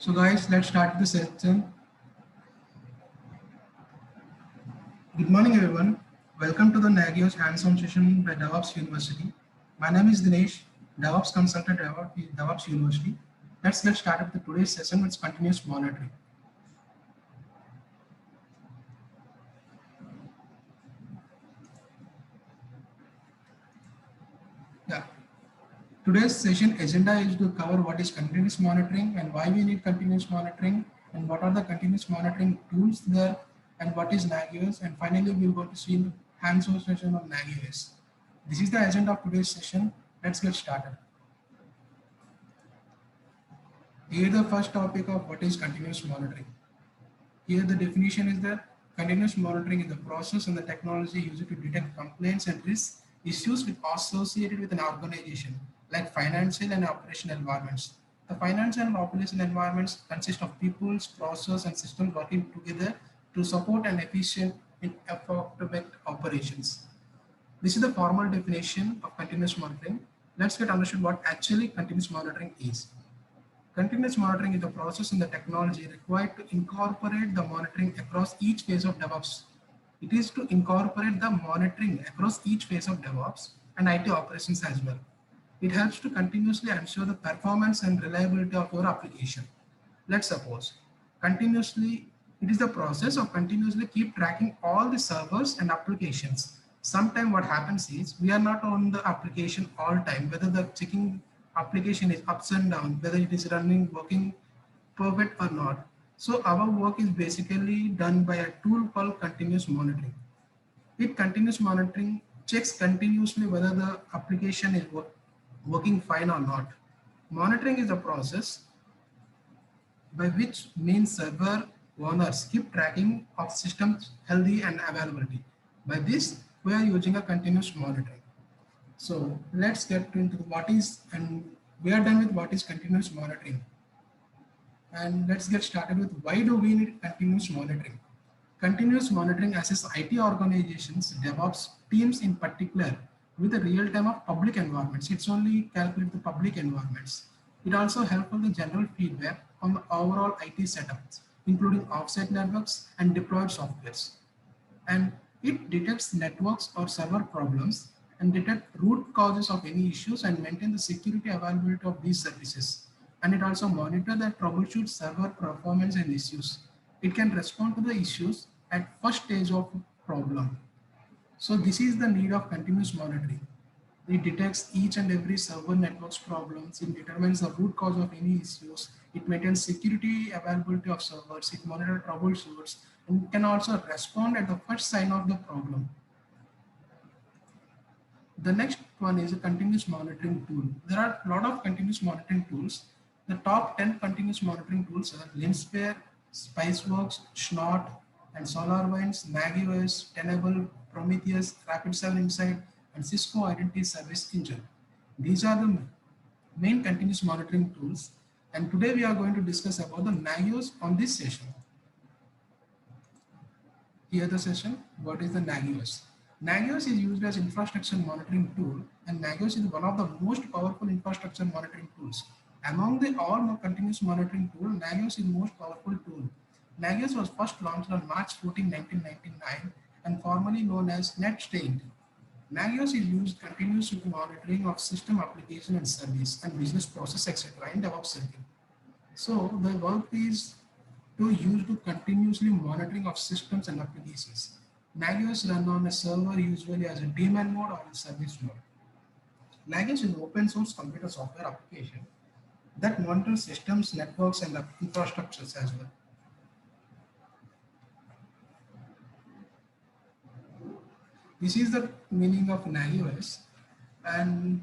So guys, let's start the session. Good morning everyone. Welcome to the Nagios hands-on session by DevOps University. My name is Dinesh, DevOps consultant at DevOps University. Let's get started with today's session with continuous monitoring. Yeah. Today's session agenda is to cover what is continuous monitoring and why we need continuous monitoring and what are the continuous monitoring tools there and what is Nagios, and finally we'll go to see hands-on session on Nagios. This is the agenda of today's session. Let's get started. Here the first topic of what is continuous monitoring. Here the definition is that continuous monitoring is the process and the technology used to detect complaints and risks issues associated with an organization like financial and operational environments. The financial and operational environments consist of people's process and systems working together to support an efficient and effective operations. This is the formal definition of continuous monitoring. Let's get understood what actually continuous monitoring is. Continuous monitoring is the process and the technology required to incorporate the monitoring across each phase of DevOps. It is to incorporate the monitoring across each phase of DevOps and IT operations as well. It helps to continuously ensure the performance and reliability of your application. Let's suppose continuously, it is the process of continuously keep tracking all the servers and applications. Sometimes what happens is we are not on the application all time, whether the checking application is ups and down, whether it is running, working perfect or not. So our work is basically done by a tool called continuous monitoring. It continuous monitoring checks continuously whether the application is working fine or not. Monitoring is a process by which means server owners keep tracking of systems healthy and availability. By this, we are using a continuous monitoring. So let's get into what is, and we are done with what is continuous monitoring. And let's get started with why do we need continuous monitoring? Continuous monitoring assists IT organizations, DevOps teams in particular, with the real time of public environments. It's only calculate the public environments. It also helps with the general feedback on the overall IT setups, including offsite networks and deployed softwares. And it detects networks or server problems and detect root causes of any issues and maintain the security availability of these services. And it also monitor the troubleshoot server performance and issues. It can respond to the issues at first stage of problem. So this is the need of continuous monitoring. It detects each and every server network's problems. It determines the root cause of any issues. It maintains security availability of servers. It monitors troubleshoots and can also respond at the first sign of the problem. The next one is a continuous monitoring tool. There are a lot of continuous monitoring tools. The top 10 continuous monitoring tools are Linsphere, Spiceworks, Snort, and SolarWinds, Nagios, Tenable, Prometheus, Rapid7 Insight, and Cisco Identity Service Engine. These are the main continuous monitoring tools. And today we are going to discuss about the Nagios on this session. Here the session, what is the Nagios? Nagios is used as infrastructure monitoring tool, and Nagios is one of the most powerful infrastructure monitoring tools. Among the all continuous monitoring tool, Nagios is most powerful tool. Nagios was first launched on March 14, 1999 and formerly known as NetState. Nagios is used continuous monitoring of system application and service and business process etc. in DevOps circle. So the work is to use to continuously monitoring of systems and applications. Nagios run on a server usually as a daemon mode or a service mode. Nagios is an open source computer software application that monitors systems, networks, and infrastructures as well. This is the meaning of Nagios, and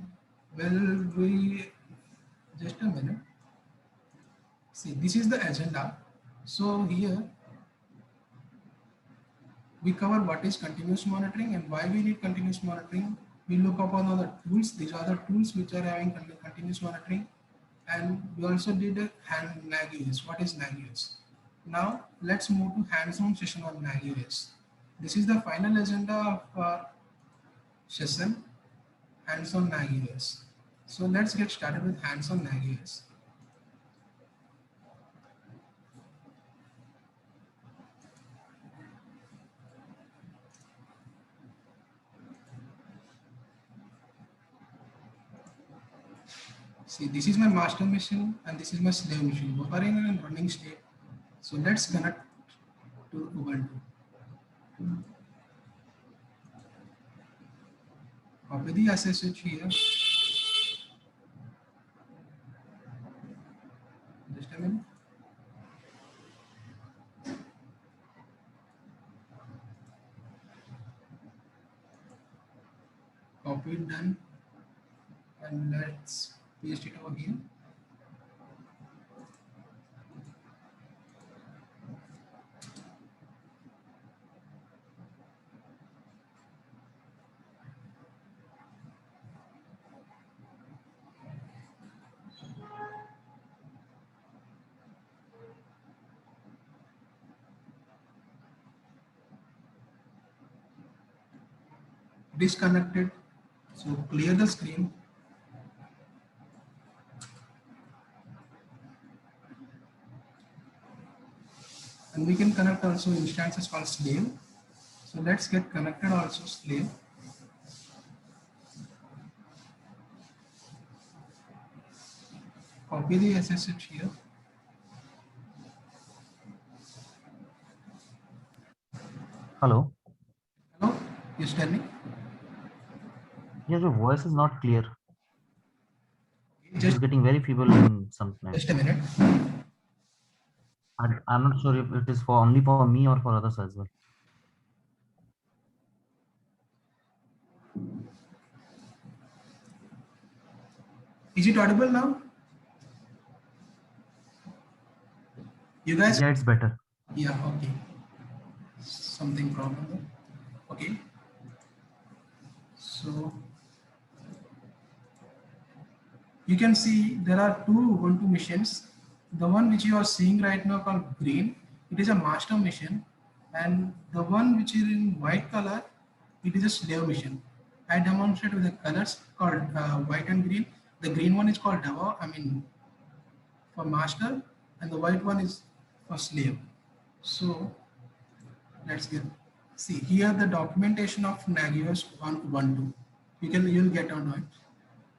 well, we just a minute. See, this is the agenda. So here we cover what is continuous monitoring and why we need continuous monitoring. We look upon other tools. These are the tools which are having continuous monitoring. And we also did a Nagios. What is Nagios? Now let's move to hands-on session on Nagios. This is the final agenda of our session, hands-on Nagios. So let's get started with hands-on Nagios. See, this is my master machine and this is my slave machine. Both are in a running state. So let's connect to Ubuntu. Copy the SSH here. Just a minute. Copy it, done. And let's paste it over here. Disconnected. So clear the screen. And we can connect also instances called slave. So let's get connected also slave. Copy the SSH here. Hello. Hello, yes, tell me. Yes, your voice is not clear. Just It's getting very feeble in some time. just a minute. I'm not sure if it is for only for me or for others as well. Is it audible now? You guys? Yeah, it's better. Yeah, okay. Something problem there. Okay. So you can see there are two Ubuntu machines. The one which you are seeing right now called green, it is a master machine, and the one which is in white color, it is a slave machine. I demonstrate with the colors called white and green. The green one is called Dava, I mean for master, and the white one is for slave. So let's get see here the documentation of Nagios on Ubuntu. You'll get on it.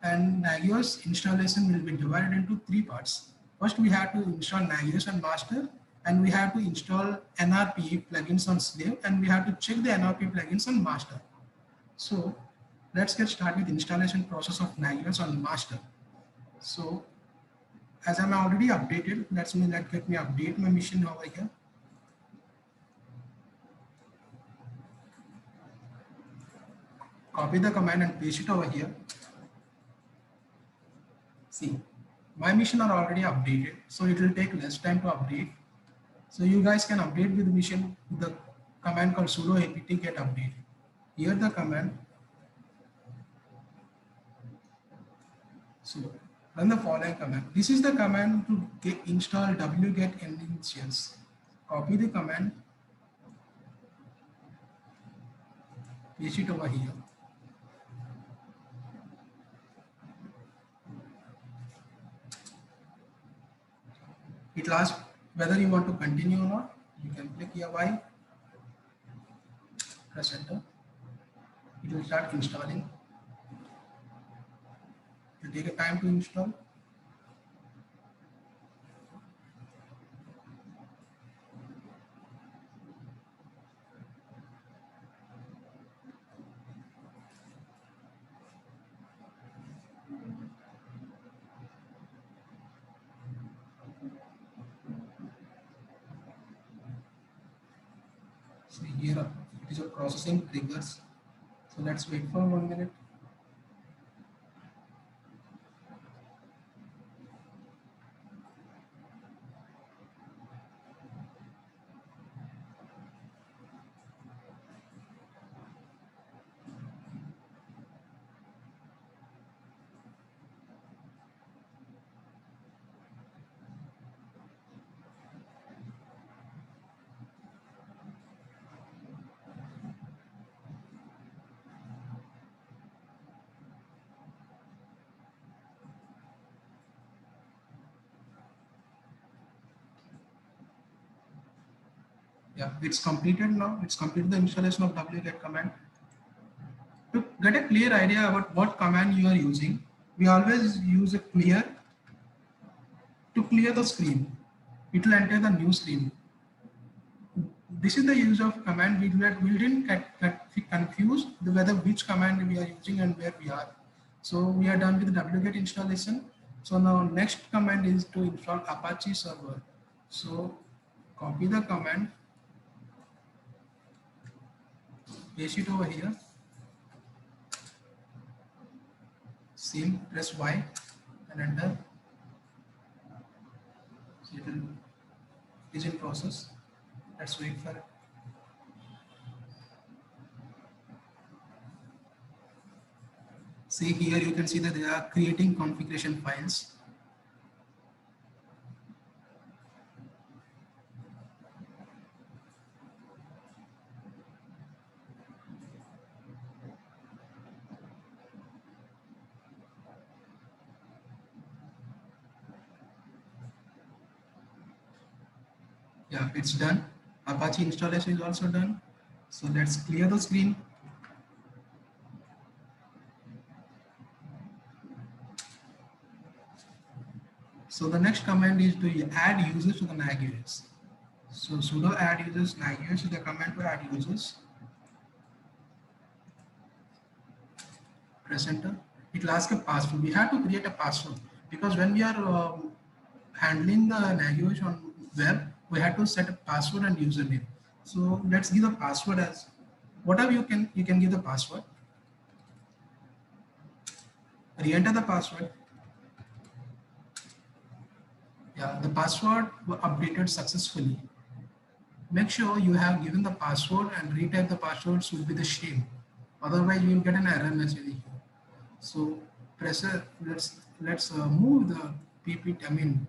And Nagios installation will be divided into three parts. First, we have to install Nagios on master, and we have to install NRP plugins on slave, and we have to check the NRP plugins on master. So let's get started with installation process of Nagios on master. So as I'm already updated, let get me update my machine over here. Copy the command and paste it over here. See, my mission are already updated, so it will take less time to update. So you guys can update with the mission with the command called sudo apt get update. Here the command. So run the following command. This is the command to get install wget initials. Copy the command, paste it over here. It will ask whether you want to continue or not. You can click here Y, press enter. It will start installing. It will take a time to install. See here it is a processing triggers. So let's wait for 1 minute. Yeah, it's completed now. It's completed the installation of wget command. To get a clear idea about what command you are using, We always use a clear to clear the screen. It will enter the new screen. This is the use of command. We didn't get confused whether which command we are using and where we are. So we are done with the wget installation. So now next command is to install Apache server. So copy the command, paste it over here, same, press Y and enter. So it is in process. Let's wait for it. See here, you can see that they are creating configuration files. Yeah, it's done. Apache installation is also done. So let's clear the screen. So the next command is to add users to the NAGUS. So sudo add users NAGUS is the command to add users. Press enter. It will ask a password. We have to create a password because when we are handling the NAGUS on web, we have to set a password and username. So let's give the password as whatever you can give the password. Re-enter the password. Yeah, the password was updated successfully. Make sure you have given the password and retype the password should be the same. Otherwise, you will get an error message here. So let's move the PPT. I mean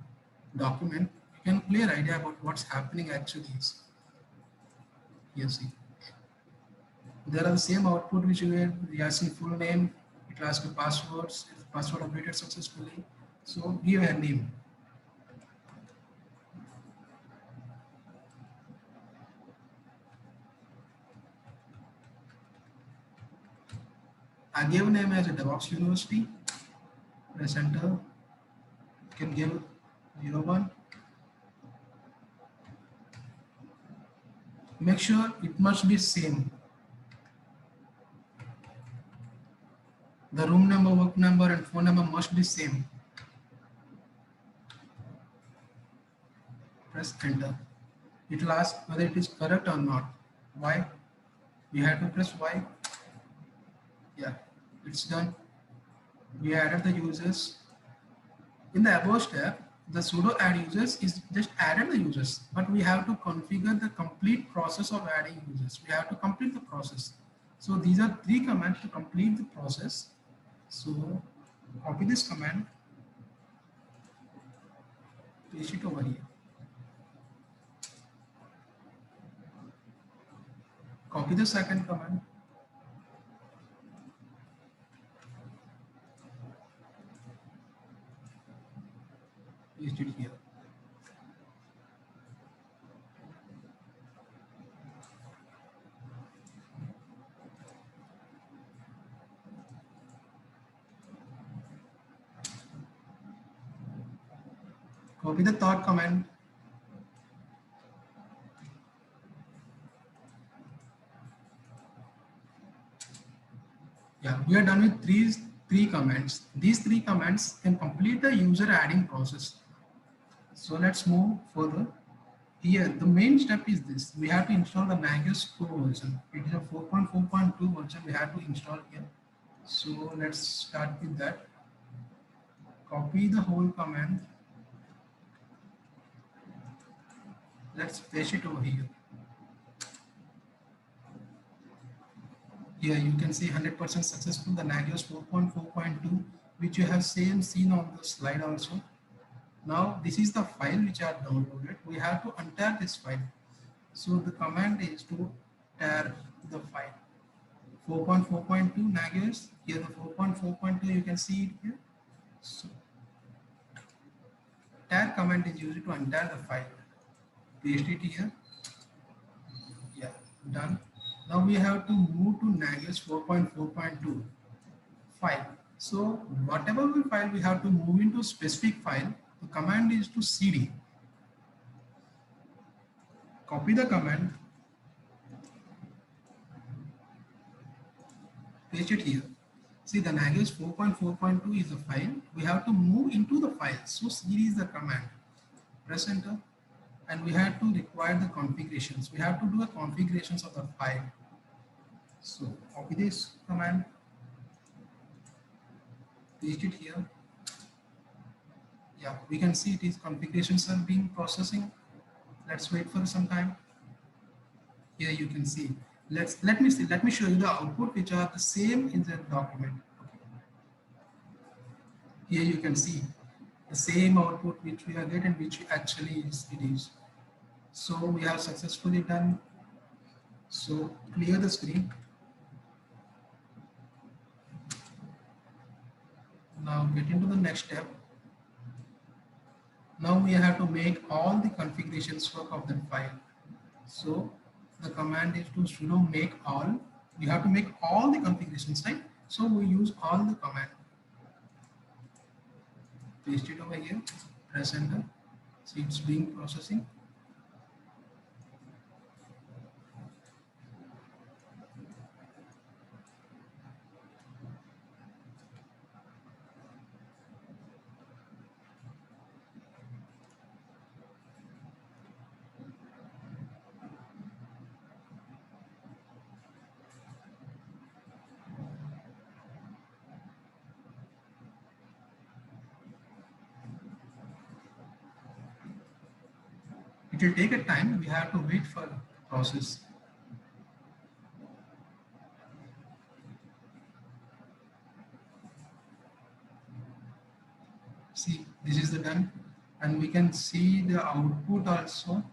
document. You can clear idea about what's happening actually is. Here see. There are the same output which we are seeing full name. It asks the passwords. If password updated successfully. So give a name. I gave name as a DevOps University. Press enter. You can give 01. Make sure it must be same. The room number, work number, and phone number must be same. Press enter. It will ask whether it is correct or not. Why? We have to press Y. Yeah, it's done. We added the users. In the above step, the sudo add users is just added the users, but we have to configure the complete process of adding users. We have to complete the process. So these are 3 commands to complete the process. So copy this command, paste it over here. Copy the second command. Paste it here. Copy the third command. Yeah, we are done with three commands. These 3 commands can complete the user adding process. So let's move further. Here, the main step is this. We have to install the NAGUS Pro version. It is a 4.4.2 version we have to install here. So let's start with that. Copy the whole command. Let's paste it over here. Here you can see 100% successful, the NAGUS 4.4.2, which you have seen on the slide also. Now this is the file which I have downloaded. We have to untar this file. So the command is to tar the file. 4.4.2 NAGUS. Here the 4.4.2 you can see it here. So tar command is used to untar the file. Paste it here. Yeah, done. Now we have to move to NAGUS 4.4.2 file. So whatever we file, we have to move into specific file. The command is to cd, copy the command, paste it here. See, the language 4.4.2 is the file. We have to move into the file. So cd is the command. Press enter, and we have to require the configurations. We have to do a configurations of the file. So copy this command, paste it here. Yeah, we can see it is configurations are being processing. Let's wait for some time. Here you can see. Let me show you the output which are the same in the document. Here you can see the same output which we are getting, which actually it is. So we have successfully done. So clear the screen. Now get into the next step. Now we have to make all the configurations work of that file. So the command is to sudo make all. We have to make all the configurations, right? So we use all the command. Paste it over here, press enter. See, it's being processing. It will take a time. We have to wait for the process. See, this is the done, and we can see the output also.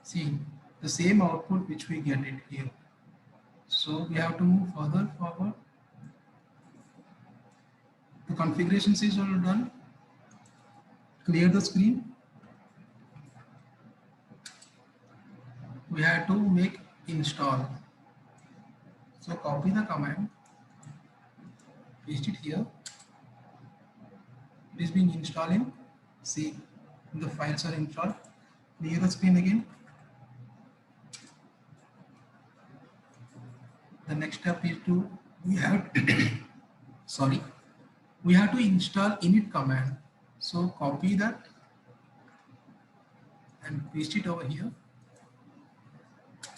See, the same output which we get it here. So we have to move further forward. The configurations is all done. Clear the screen. We have to make install. So copy the command, paste it here. It is being installing. See, the files are installed. Clear the screen again. The next step is to we have sorry, we have to install init command. So copy that and paste it over here.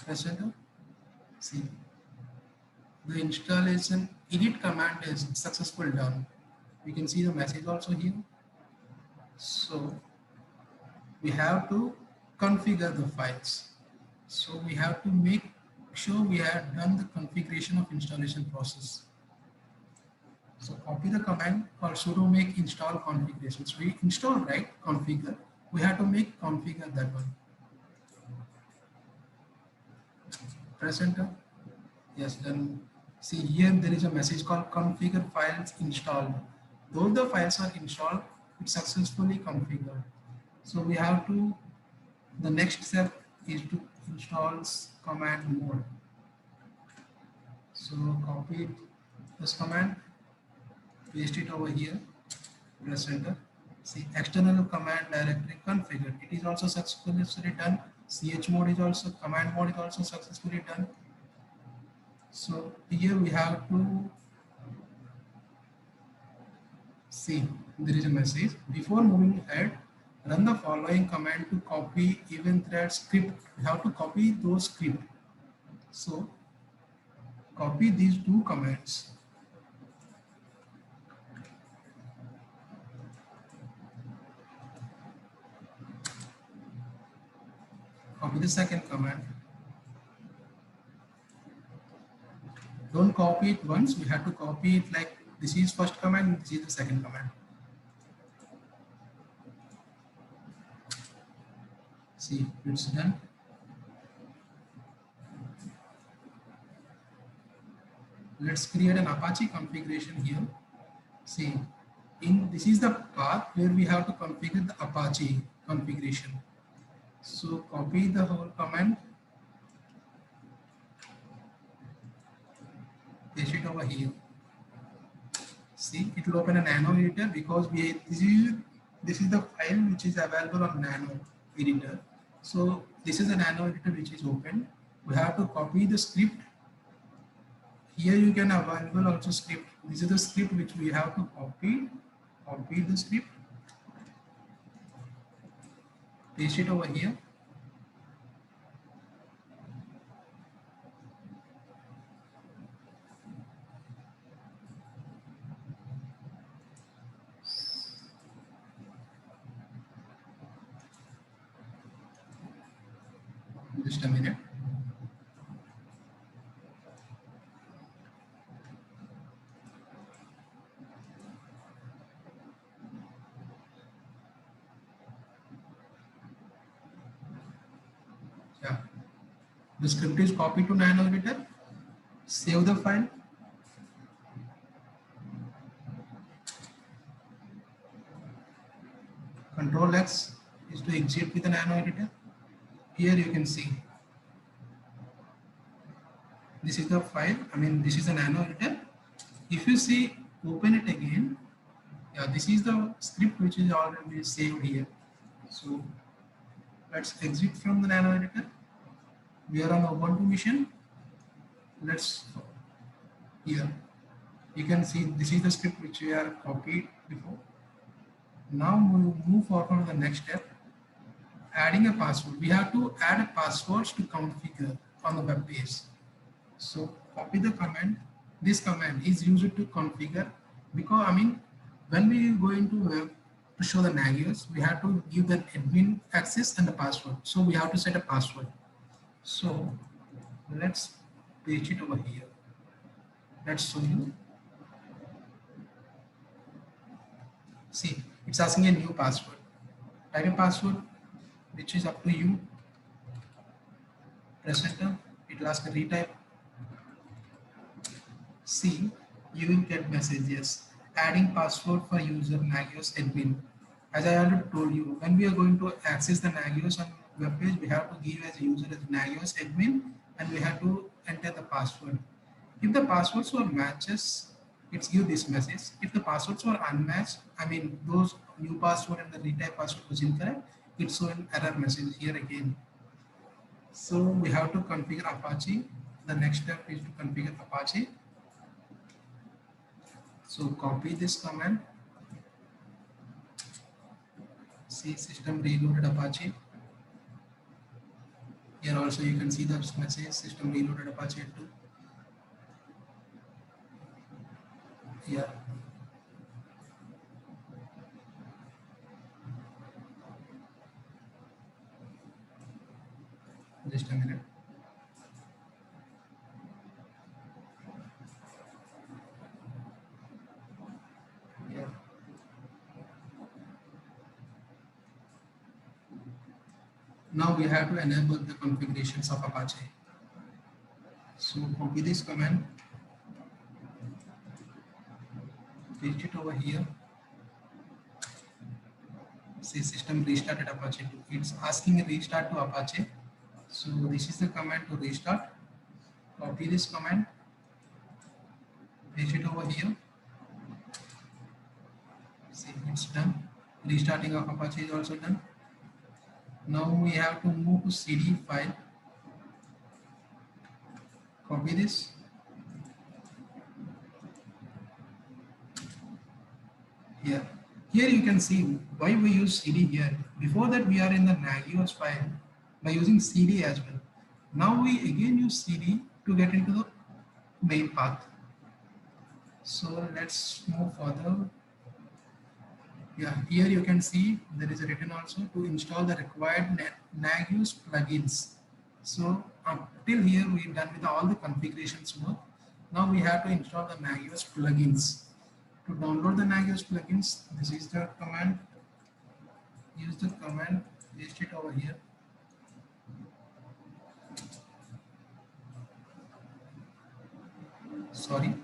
Press enter. See, the installation init command is successful done. We can see the message also here. So we have to configure the files. So we have to make sure we have done the configuration of installation process. So copy the command or sudo make install configurations. We install, right? Configure. We have to make configure that one. Press enter. Yes, then see here there is a message called configure files installed. Though the files are installed, it's successfully configured. So we have to, the next step is to install command mode. So copy this command, paste it over here, press enter. See, external command directory configured. It is also successfully done. Chmod is also, command mode is also successfully done. So here we have to see there is a message. Before moving ahead, run the following command to copy event thread script. We have to copy those script. So copy these two commands. Copy the second command. Don't copy it once. We have to copy it like this is first command, this is the second command. See, it's done. Let's create an Apache configuration here. See, this is the path where we have to configure the Apache configuration. So copy the whole command, paste it over here. See, it will open a nano editor because this is the file which is available on nano editor. So this is a nano editor which is open. We have to copy the script. Here you can available also script. This is the script which we have to copy. Copy the script, paste it over here. Just a minute. Yeah, the script is copied to nano editor. Save the file. Control X is to exit with the nano editor. Here you can see this is the file. I mean, this is the nano editor. If you see, open it again. Yeah, this is the script which is already saved here. So let's exit from the nano editor. We are on Ubuntu mission. Let's here. You can see this is the script which we are copied before. Now we move forward to the next step. Adding a password. We have to add a passwords to configure on the web page. So copy the command. This command is used to configure because when we go into web to show the Nagios, we have to give the admin access and the password. So we have to set a password. So let's paste it over here. Let's show you. See, it's asking a new password. Type a password, which is up to you. Press enter. It will ask a retype. See, you will get messages. Adding password for user Nagios admin. As I already told you, when we are going to access the Nagios on web page, we have to give as user as Nagios admin and we have to enter the password. If the passwords were matches, it's give this message. If the passwords were unmatched, those new password and the retype password was incorrect, it's show an error message here again. So we have to configure Apache. The next step is to configure Apache. So copy this command. See, system reloaded Apache. Here also you can see the message, system reloaded Apache 2. Here. Just a minute. Here. Now we have to enable the configurations of Apache. So copy this command, paste it over here. See, system restarted Apache 2. It's asking a restart to Apache. So this is the command to restart. Copy this command, paste it over here. See, it's done. Restarting of Apache is also done. Now we have to move to CD file. Copy this. Here. Here you can see why we use CD here. Before that we are in the Nagios file by using CD as well. Now we again use CD to get into the main path. So let's move further. Yeah, here you can see there is a written also to install the required Nagios plugins. So till here we've done with all the configurations work. Now we have to install the Nagios plugins. To download the Nagios plugins, this is the command. Use the command, paste it over here. Sorry.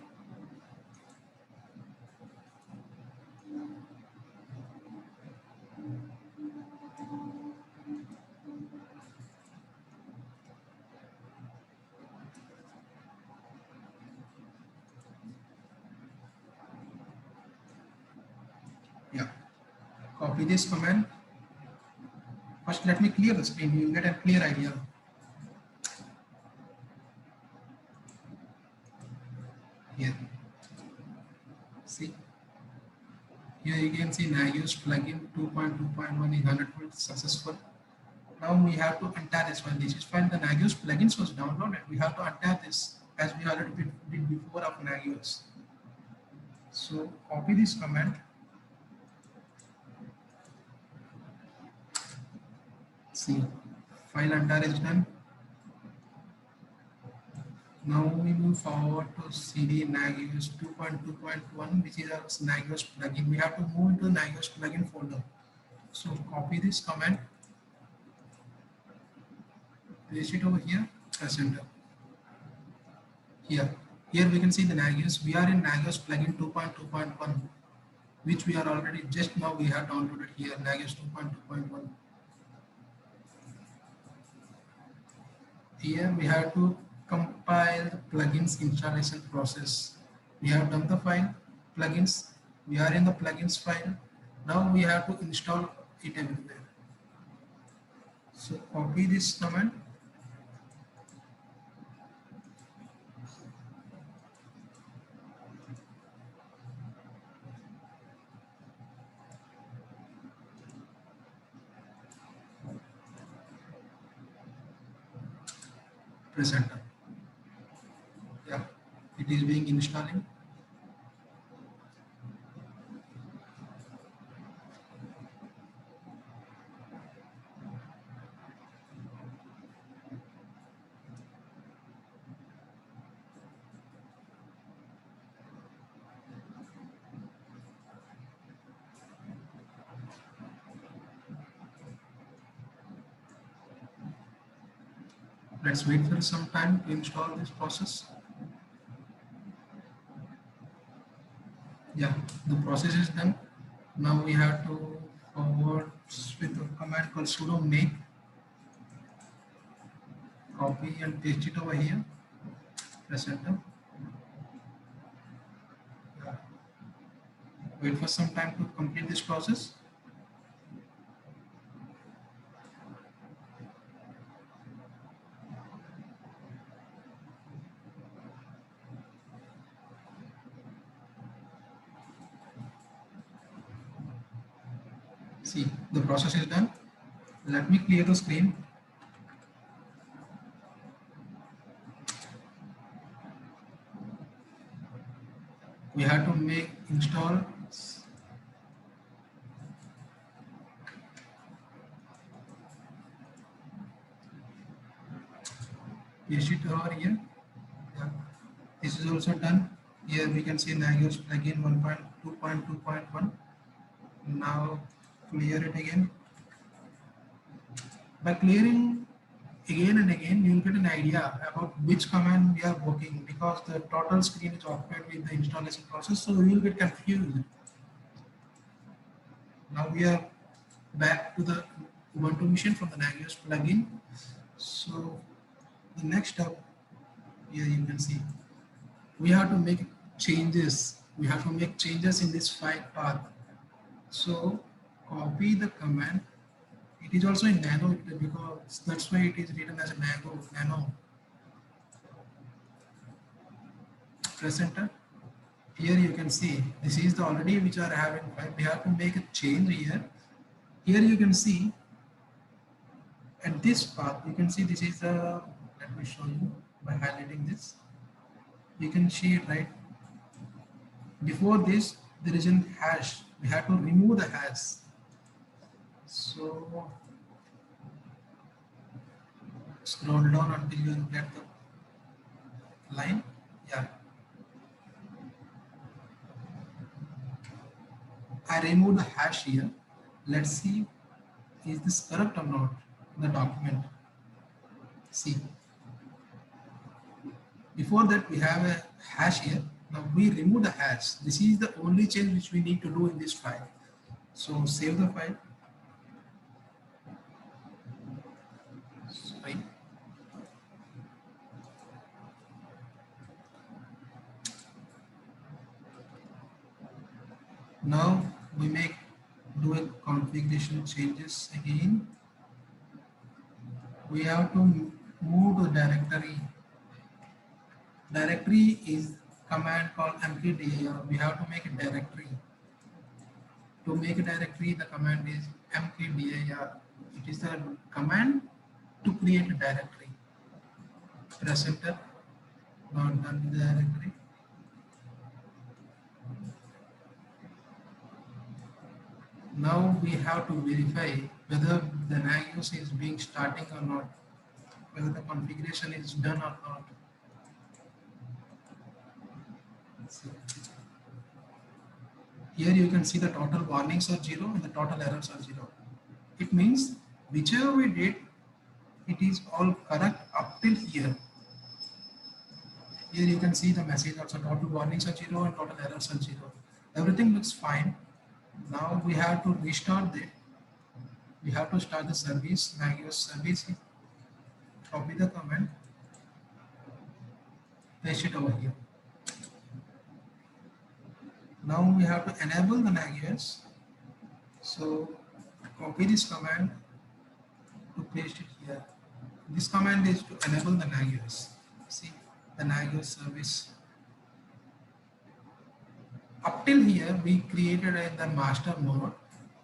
copy this command. First, let me clear the screen. You will get a clear idea. Here, see. Here you can see Nagios plugin 2.2.1 is 100% successful. Now we have to untap this one. This is when the Nagios plugins was downloaded. We have to untap this as we already did before of Nagios. So copy this command. See, file untar is done. Now we move forward to CD Nagios 2.2.1, which is our Nagios plugin. We have to move into Nagios plugin folder. So copy this command, paste it over here, press enter. Here we can see the Nagios. We are in Nagios plugin 2.2.1, which we are already just now we have downloaded here, Nagios 2.2.1. Here we have to compile the plugins installation process. We have done the file plugins. We are in the plugins file. Now we have to install it everywhere. So copy this command. Press enter. Yeah, it is being installing. Let's wait for some time to install this process. Yeah, the process is done. Now we have to forward with a command called sudo make. Copy and paste it over here. Press enter. Yeah. Wait for some time to complete this process. See, the process is done. Let me clear the screen. We have to make install. Paste it over here. Yeah. This is also done. Here we can see Nagios plugin 1.2.2.1. Now clear it again. By clearing again and again, you will get an idea about which command we are working, because the total screen is occupied with the installation process, so you will get confused. Now we are back to the Ubuntu mission from the Nagios plugin. So the next step, here you can see, we have to make changes. We have to make changes in this file path. So copy the command. It is also in nano because that's why it is written as a nano. Press enter. Here you can see this is the already which are having file. We have to make a change here. Here you can see at this path, you can see this is the, let me show you by highlighting this. You can see it right. Before this, there is a hash. We have to remove the hash. So scroll down until you get the line. Yeah. I removed the hash here. Let's see, is this correct or not in the document? See. Before that, we have a hash here. Now we remove the hash. This is the only change which we need to do in this file. So save the file. Sorry. Now we do a config configuration changes again. We have to move to directory. Directory is command called mkdir. We have to make a directory. To make a directory, the command is mkdir. It is the command to create a directory. Press enter. Not done with the directory. Now we have to verify whether the Nagios is being starting or not, whether the configuration is done or not. Here you can see the total warnings are 0 and the total errors are 0. It means whichever we did, it is all correct up till here. Here you can see the message also, total warnings are 0 and total errors are 0. Everything looks fine. Now we have to restart it. We have to start the service, Nagios service. Copy the command, paste it over here. Now we have to enable the Nagios. So copy this command to paste it here. This command is to enable the Nagios. See the Nagios service. Up till here we created the master mode.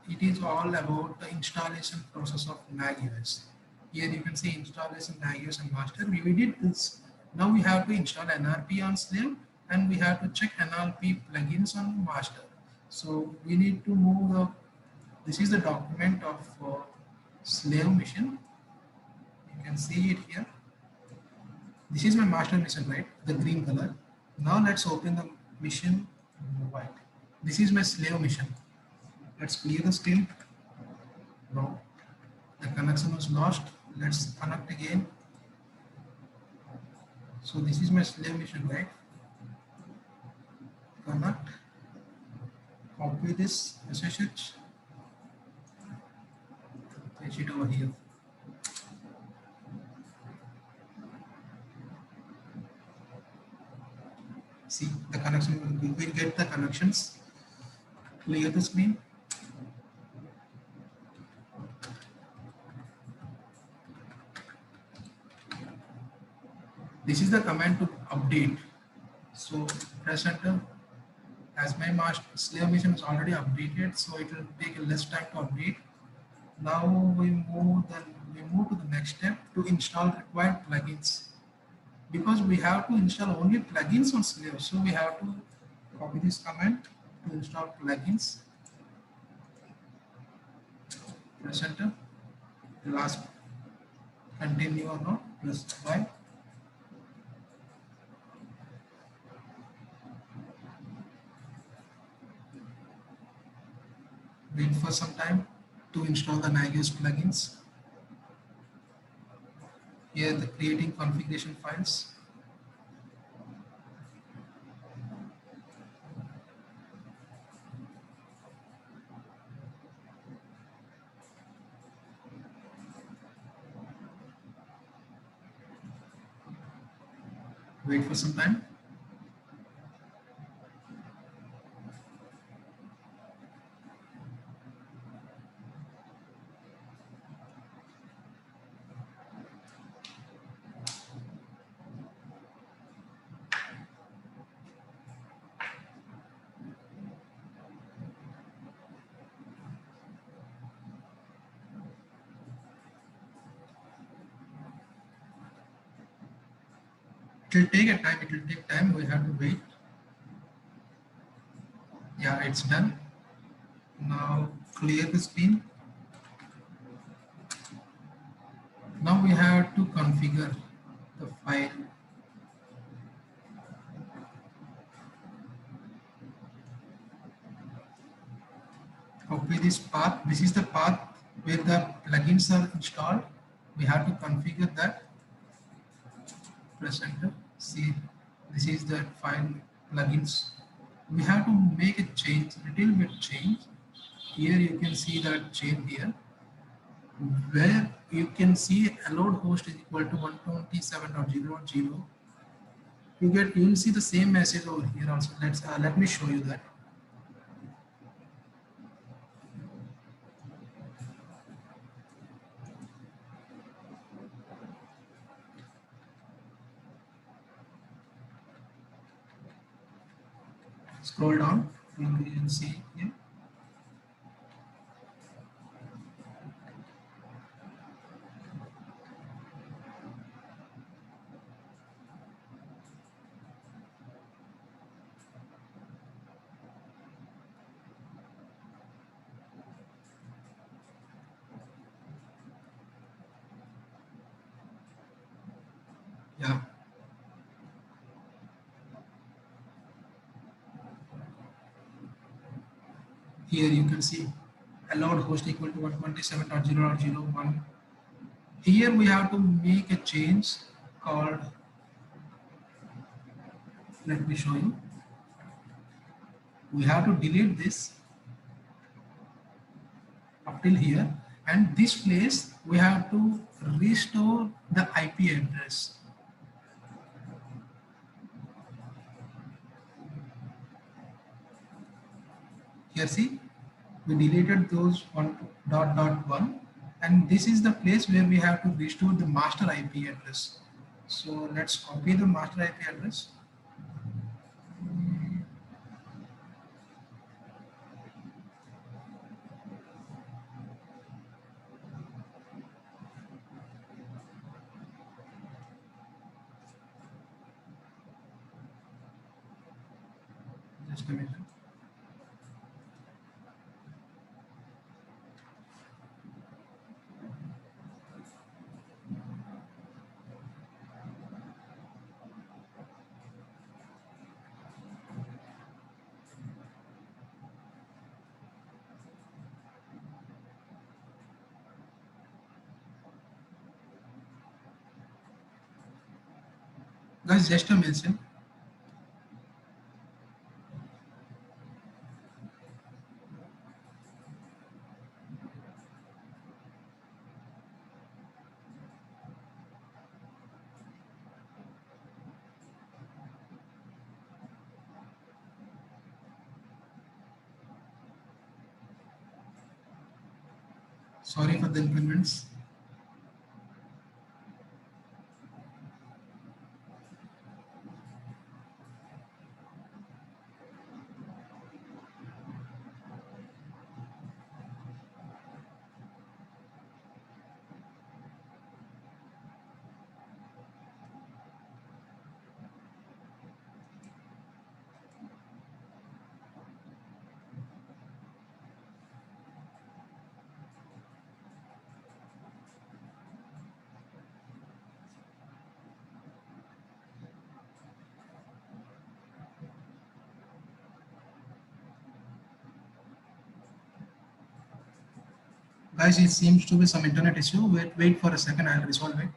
It is all about the installation process of Nagios. Here you can see installation Nagios and master. We did this. Now we have to install NRP on slave and we have to check NLP plugins on master. So we need to move the, this is the document of slave mission. You can see it here. This is my master mission, right? The green color. Now let's open the mission white. This is my slave mission. Let's clear the screen. No, the connection was lost. Let's connect again. So this is my slave mission, right? Connect. Copy this SSH. Paste it over here. See the connection. We will get the connections. Clear the screen. This is the command to update. So press enter. As my master slave mission is already updated, so it will take less time to update. Now we move to the next step to install required plugins. Because we have to install only plugins on slave, so we have to copy this command to install plugins. Press enter. Last continue or not, press Y. Wait for some time to install the Nagios plugins. Here the creating configuration files. Wait for some time. It will take a time, it will take time, we have to wait. Yeah, it's done. Now clear the screen. Now we have to configure the file. Copy this path. This is the path where the plugins are installed. We have to configure that. Press enter. See, this is the file plugins. We have to make a change, little bit change. Here you can see that change here, where you can see allowed host is equal to 127.0.0. You will see the same message over here also. Let me show you that. Scroll down, you can see here. Yeah, here you can see allowed host equal to 127.0.0.1. Here we have to make a change called, let me show you. We have to delete this up till here, and this place we have to restore the IP address. Here see, we deleted those one dot dot one, and this is the place where we have to restore the master IP address. So let's copy the master IP address. Just a minute. Guys, just a mention. Sorry for the inconvenience. Guys, it seems to be some internet issue. Wait for a second, I'll resolve it.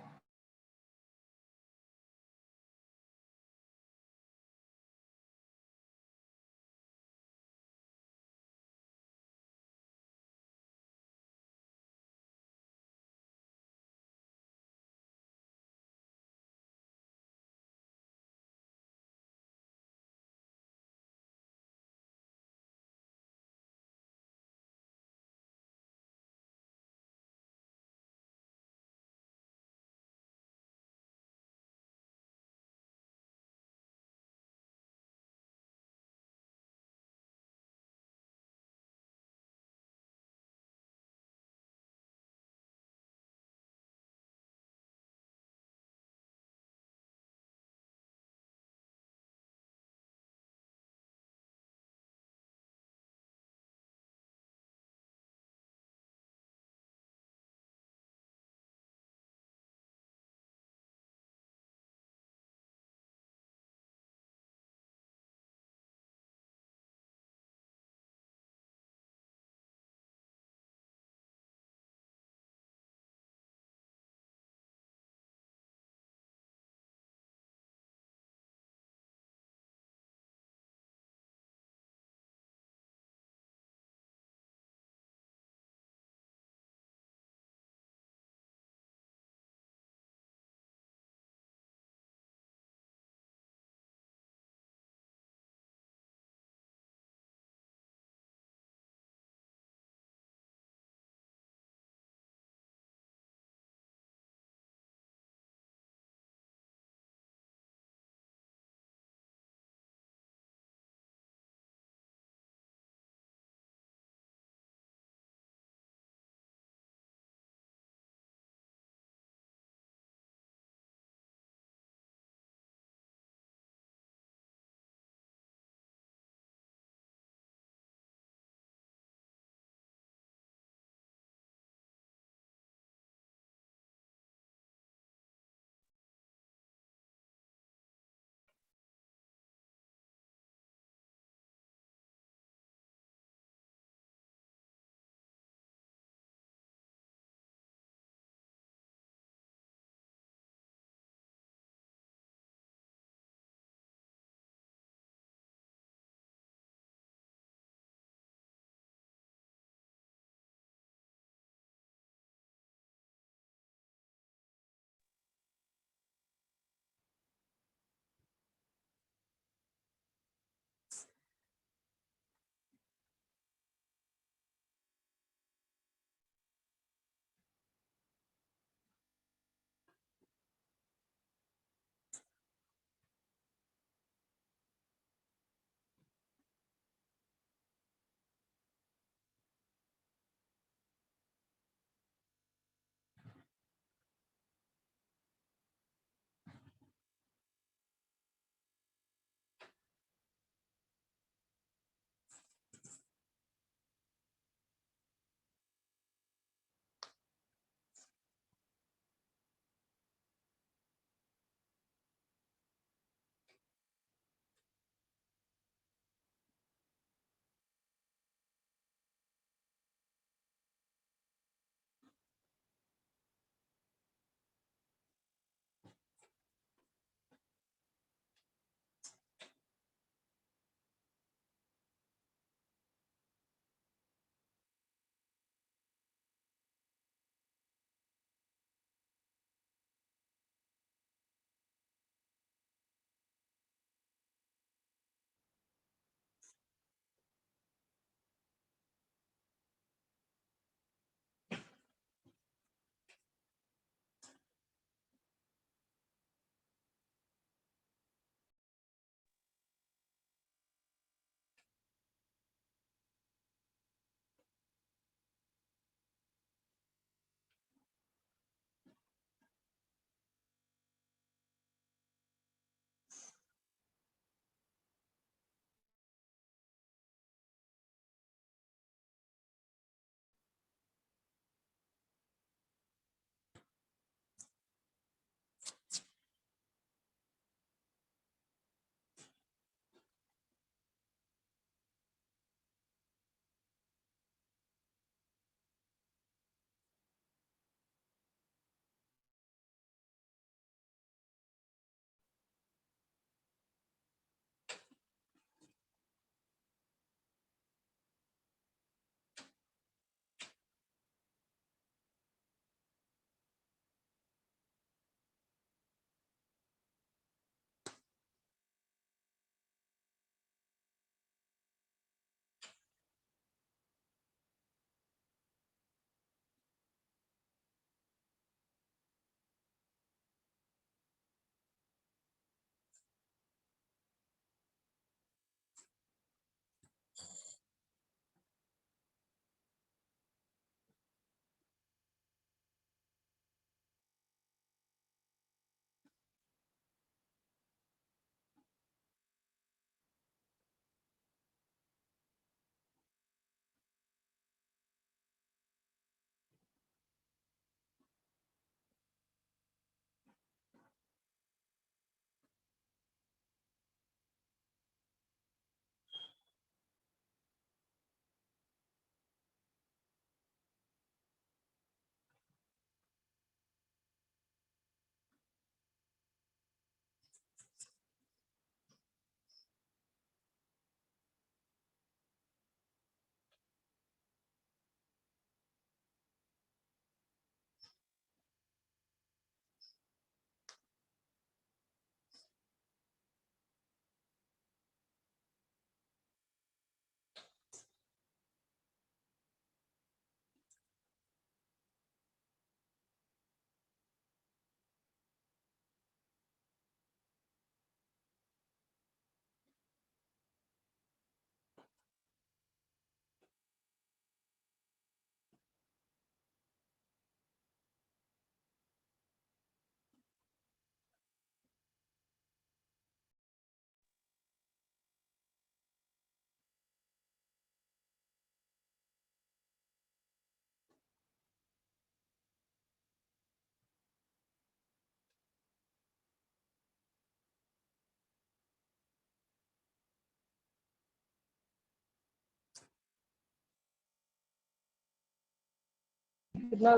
कितना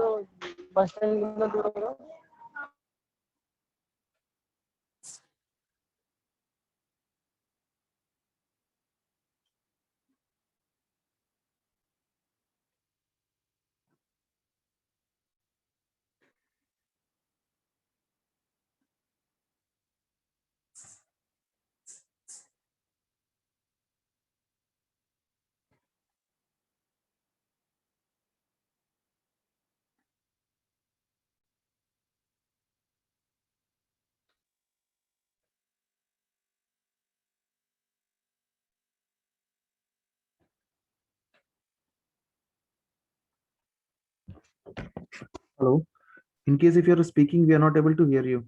bus stand कितना दूर होगा? Hello. In case if you're speaking, we are not able to hear you.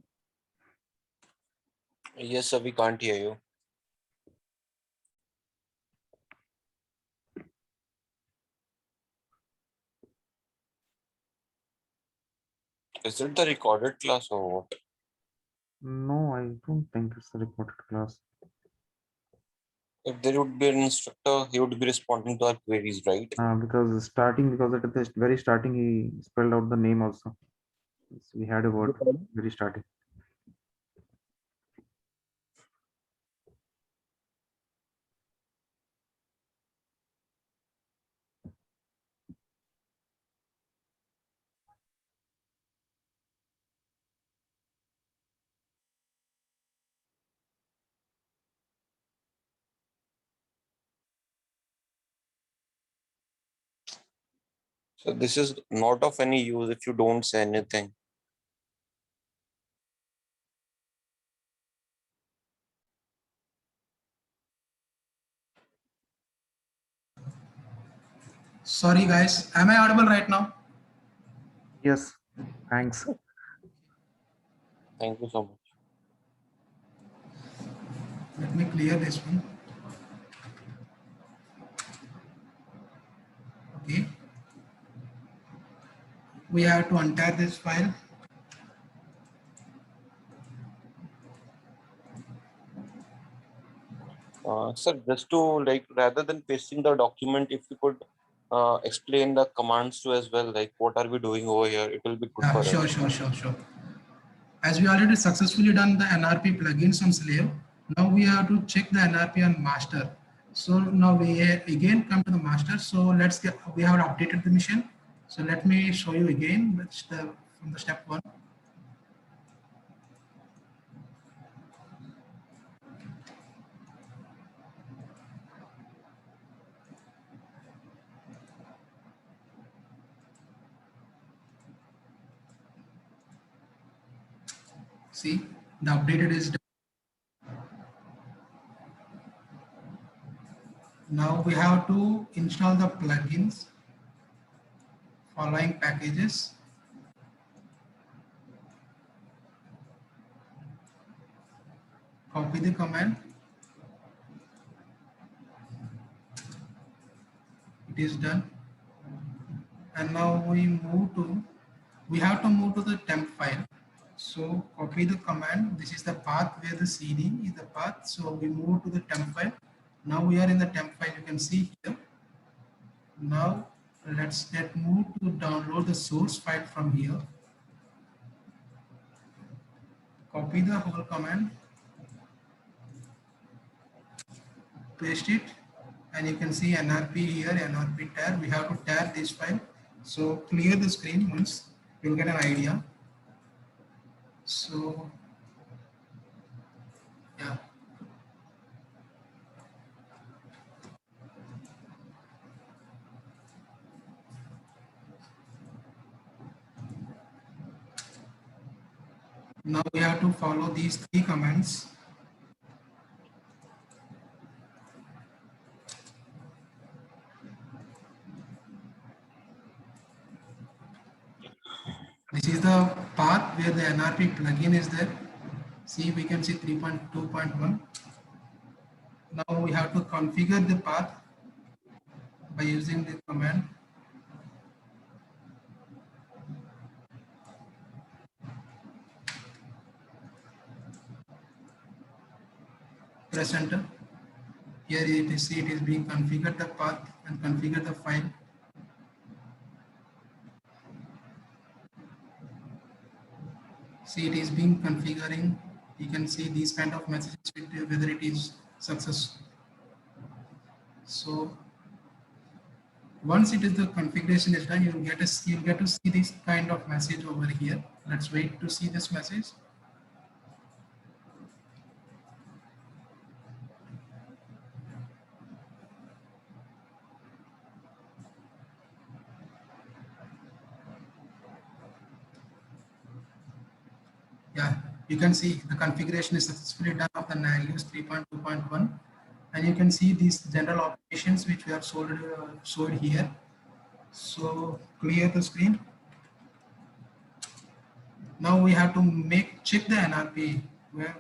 Yes, sir, we can't hear you. Is it the recorded class or what? No, I don't think it's a recorded class. If there would be an instructor, he would be responding to our queries, right? Because at the very starting, he spelled out the name also. So we had a word very starting. So this is not of any use if you don't say anything. Sorry guys, am I audible right now? Yes, thanks. Thank you so much. Let me clear this one. Okay. We have to untar this file. Sir, just to like rather than pasting the document, if you could explain the commands to as well, like what are we doing over here? It will be good for us. Sure. As we already successfully done the NRP plugins on slave, now we have to check the NRP on master. So now we again come to the master. So we have updated the mission. So let me show you again from the step one. See, the updated is done. Now we have to install the plugins, following packages. Copy the command. It is done. And now we have to move to the temp file. So copy the command. This is the path where the CD is the path. So we move to the temp file. Now we are in the temp file. You can see here. Now let's move to download the source file from here. Copy the whole command, paste it, and you can see NRP here, NRP tar. We have to tar this file. So clear the screen once you'll get an idea. So yeah. Now we have to follow these three commands. This is the path where the NRP plugin is there. See, we can see 3.2.1. Now we have to configure the path by using the command. Press enter. Here it is being configured the path and configure the file. See, it is being configuring. You can see these kind of messages whether it is success. So once it is the configuration is done, you'll get to see this kind of message over here. Let's wait to see this message. Yeah, you can see the configuration is successfully done of the NAGUS 3.2.1, and you can see these general operations which we have showed here. So clear the screen. Now we have to check the NRP. Where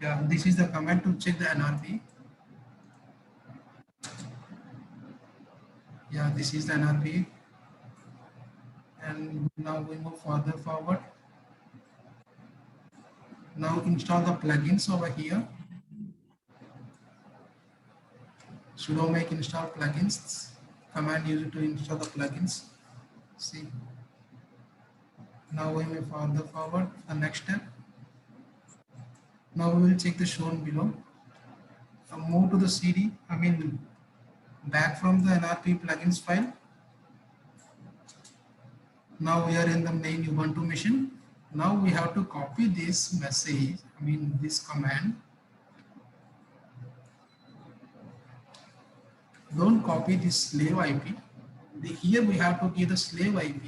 yeah, this is the command to check the NRP. Yeah, this is the NRP, and now we move further forward. Now install the plugins over here. Sudo make install plugins. Command used to install the plugins. See. Now we move further forward. The next step. Now we will check the shown below. Move to the CD. Back from the NRP plugins file. Now we are in the main Ubuntu machine. Now we have to copy this message. This command. Don't copy this slave IP. Here we have to give the slave IP.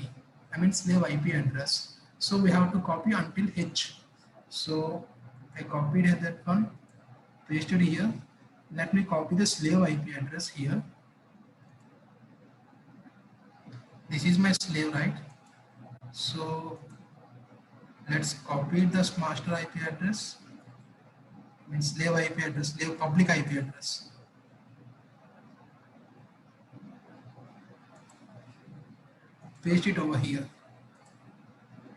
Slave IP address. So we have to copy until H. So I copied that one, pasted here. Let me copy the slave IP address here. This is my slave, right? So let's copy this master IP address. Slave IP address, slave public IP address. Paste it over here.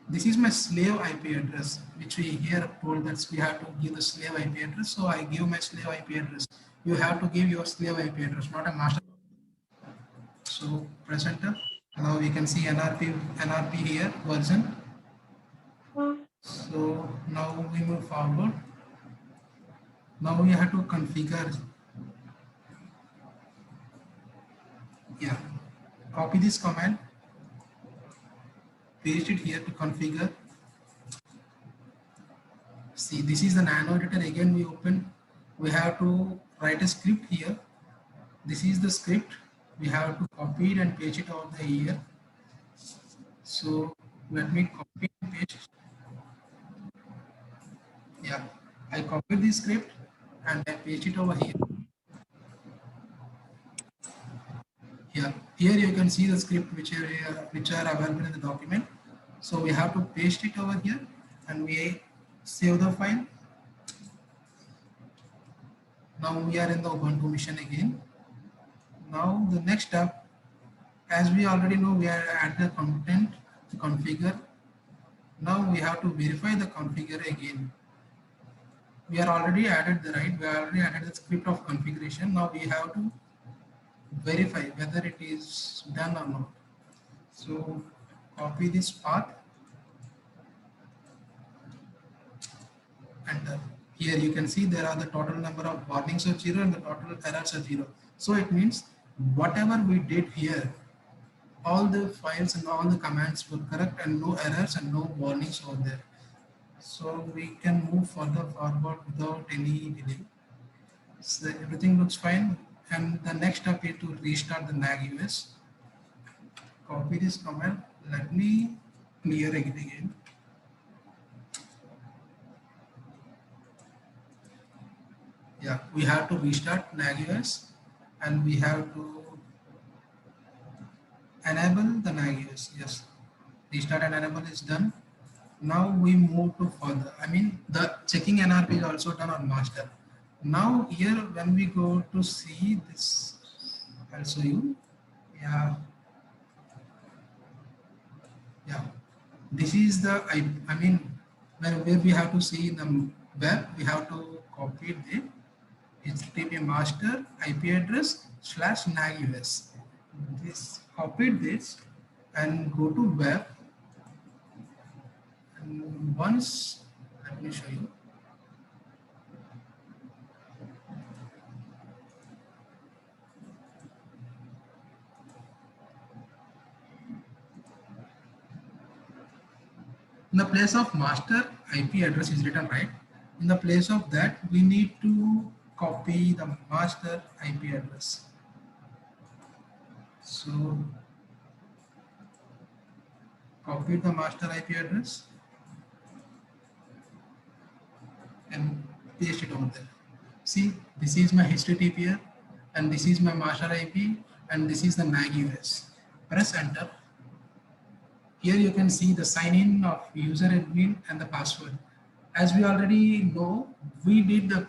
This is my slave IP address, which we here told that we have to give the slave IP address. So I give my slave IP address. You have to give your slave IP address, not a master. So press enter. Now we can see NRP here version. So now we move forward. Now we have to configure. Yeah, copy this command. Paste it here to configure. See, this is the nano editor. Again, we open. We have to write a script here. This is the script. We have to copy it and paste it over here. So let me copy and paste. Yeah, I copied this script and I paste it over here. Here you can see the script which are available in the document. So we have to paste it over here and we save the file. Now we are in the Ubuntu machine again. Now the next step, as we already know, we are at the content to configure. Now we have to verify the configure again. We are already added the script of configuration. Now we have to verify whether it is done or not. So copy this path and here you can see there are the total number of warnings are 0 and the total errors are 0. So it means whatever we did here, all the files and all the commands were correct and no errors and no warnings over there. So we can move further forward without any delay. So everything looks fine. And the next step is to restart the NAGUS. Copy this command. Let me clear it again. Yeah, we have to restart NAGUS and we have to enable the NAGUS. Yes, restart and enable is done. Now we move to further. The checking NRP is also done on master. Now here when we go to see this, I'll show you. Yeah. This is the where we have to see in the web, we have to copy the HTTP master IP address /NAGUS. Copy this and go to web and once, let me show you. In the place of master IP address is written, right? In the place of that, we need to copy the master IP address. So copy the master IP address and paste it over there. See, this is my HTTP and this is my master IP and this is the NAG US. Press enter. Here you can see the sign in of user admin and the password. As we already know, we gave the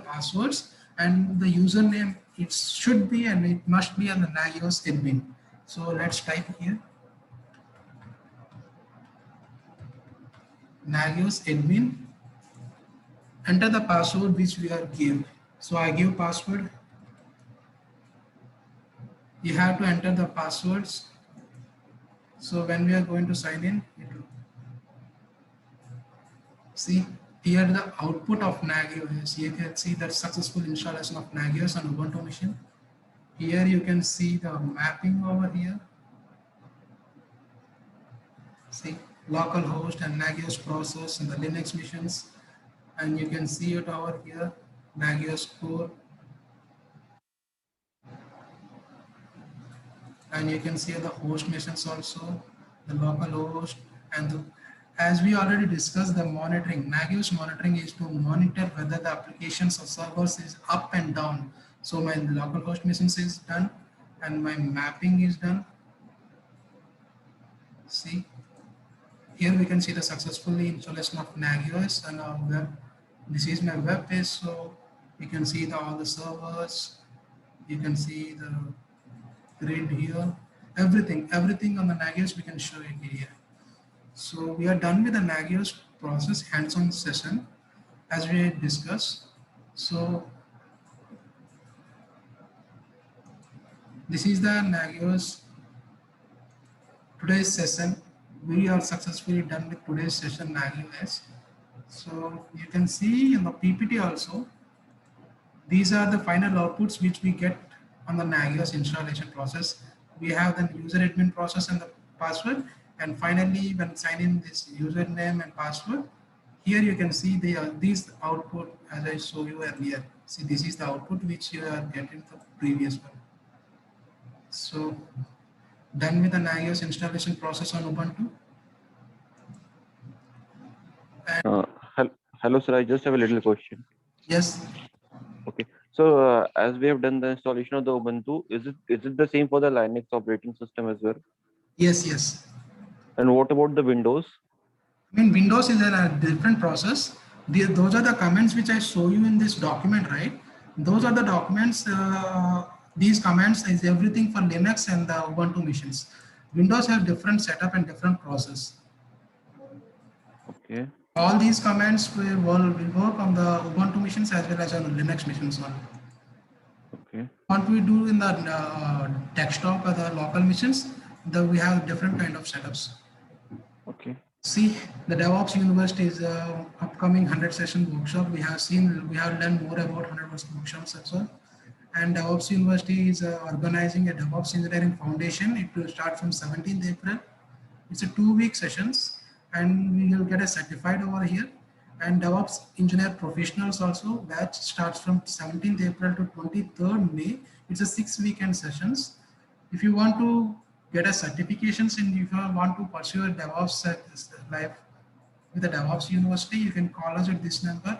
passwords and the username. It should be and it must be on the Nagios admin. So let's type here Nagios admin. Enter the password which we are given. So I give password. You have to enter the passwords. So when we are going to sign in, it will see here the output of Nagios. You can see the successful installation of Nagios on Ubuntu machine. Here you can see the mapping over here. See localhost and Nagios process and the Linux machines, and you can see it over here, Nagios core, and you can see the host machines also, the local host, and as we already discussed, the monitoring. Nagios monitoring is to monitor whether the applications or servers is up and down. So my localhost machines is done and my mapping is done. See, here we can see the successfully installation of Nagios and our web. This is my web page, so you can see all the servers. You can see the grid here. Everything on the Nagios we can show it here. So we are done with the Nagios process hands-on session as we discussed. So this is the Nagios today's session. We are successfully done with today's session Nagios. So you can see in the PPT also, these are the final outputs which we get on the Nagios installation process. We have the user admin process and the password. And finally, when sign in this username and password, here you can see these output as I showed you earlier. See, this is the output which you are getting the previous one. So done with the Nagios installation process on Ubuntu. Hello, sir. I just have a little question. Yes. Okay. So as we have done the installation of the Ubuntu, is it the same for the Linux operating system as well? Yes, yes. And what about the Windows? I mean, Windows is a different process. Those are the comments which I show you in this document, right? Those are the documents. These comments is everything for Linux and the Ubuntu machines. Windows have different setup and different process. Okay. All these comments will work on the Ubuntu machines as well as on the Linux machines. Okay. What we do in the desktop or the local machines, we have different kind of setups. Okay. See, the DevOps University is upcoming 100 session workshop. We have learned more about 100 workshops as well. And DevOps University is organizing a DevOps Engineering Foundation. It will start from 17th April. It's a 2-week sessions, and we will get a certified over here. And DevOps Engineer Professionals also, that starts from 17th April to 23rd May. It's a 6-weekend sessions. If you want to get a certifications and if you want to pursue a DevOps life with the DevOps University, you can call us at this number,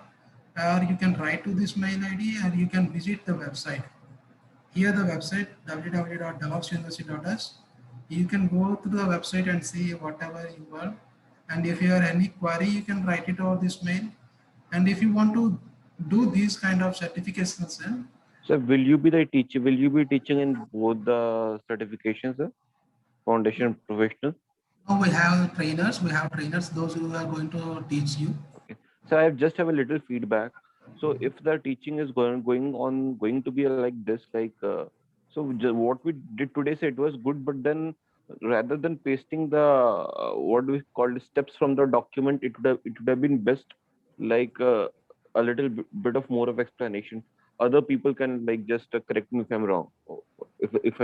or you can write to this mail ID, or you can visit the website. Here the website www.devopsuniversity.us. You can go to the website and see whatever you want. And if you have any query, you can write it over this mail. And if you want to do these kind of certifications, so will you be the teacher? Will you be teaching in both the certifications, sir? Foundation and professional? Oh, we have trainers. We have trainers, those who are going to teach you. Okay. So I just have a little feedback. So if the teaching is going to be like this, so what we did today, so it was good, but then rather than pasting the what we call the steps from the document, it would have been best like a little bit of more of explanation. Other people can like just correct me if I'm wrong. If